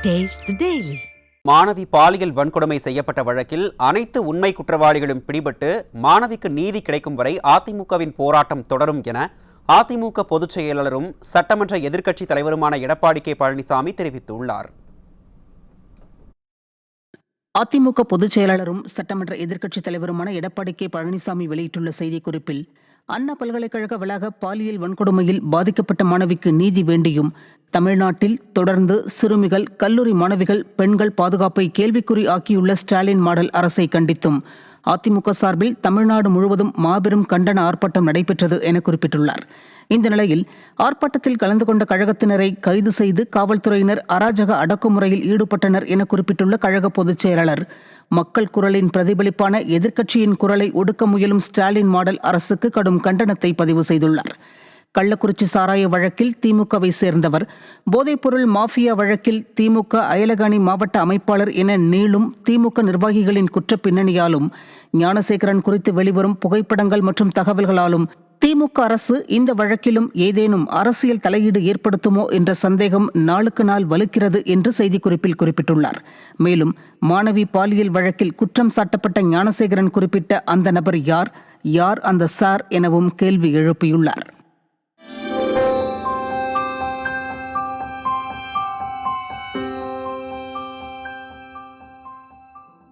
Taste the Daily. மாணவி பாலியல் வன்கொடுமை செய்யப்பட்ட வழக்கில் அனைத்து உண்மை குற்றவாளிகளும் பிடிபட்டு மாணவிக்கு நீதி கிடைக்கும் வரை அதிமுகவின் போராட்டம் தொடரும் என அதிமுக பொதுச் செயலாளரும் சட்டமன்ற எதிர்க்கட்சித் தலைவருமான எடப்பாடி கே பழனிசாமி தெரிவித்துள்ளார். அதிமுக பொதுச் செயலாளரும் சட்டமன்ற எதிர்க்கட்சித் தலைவருமான எடப்பாடி கே பழனிசாமி வெளியிட்டுள்ள செய்திக்குறிப்பில், அண்ணா பல்கலைக்கழக வளாக பாலியல் வன்கொடுமையில் பாதிக்கப்பட்ட மாணவிக்கு நீதி வேண்டியும் தமிழ்நாட்டில் தொடர்ந்து சிறுமிகள், கல்லூரி மாணவிகள், பெண்கள் பாதுகாப்பை கேள்விக்குறி ஆக்கியுள்ள ஸ்டாலின் மாடல் அரசை கண்டித்தும் அதிமுக சார்பில் தமிழ்நாடு முழுவதும் மாபெரும் கண்டன ஆர்ப்பாட்டம் நடைபெற்றது என குறிப்பிட்டுள்ளார். இந்த நிலையில் ஆர்ப்பாட்டத்தில் கலந்து கொண்ட கழகத்தினரை கைது செய்து காவல்துறையினர் அராஜக அடக்குமுறையில் ஈடுபட்டனர் என குறிப்பிட்டுள்ள கழக பொதுச் செயலாளர், மக்கள் குரலின் பிரதிபலிப்பான எதிர்க்கட்சியின் குரலை ஒடுக்க முயலும் ஸ்டாலின் மாடல் அரசுக்கு கடும் கண்டனத்தை பதிவு செய்துள்ளார். கள்ளக்குறிச்சி சாராய வழக்கில் திமுகவை சேர்ந்தவர், போதைப்பொருள் மாஃபியா வழக்கில் திமுக அயலக அணி மாவட்ட அமைப்பாளர் என நீளும் திமுக நிர்வாகிகளின் குற்ற பின்னணியாலும், ஞானசேகரன் குறித்து வெளிவரும் புகைப்படங்கள் மற்றும் தகவல்களாலும் திமுக அரசு இந்த வழக்கிலும் ஏதேனும் அரசியல் தலையீடு ஏற்படுத்துமோ என்ற சந்தேகம் நாளுக்கு நாள் வலுக்கிறது என்று செய்திக்குறிப்பில் குறிப்பிட்டுள்ளார். மேலும் மாணவி பாலியல் வழக்கில் குற்றம் சாட்டப்பட்ட ஞானசேகரன் குறிப்பிட்ட அந்த நபர் யார் அந்த சார் எனவும் கேள்வி எழுப்பியுள்ளார்.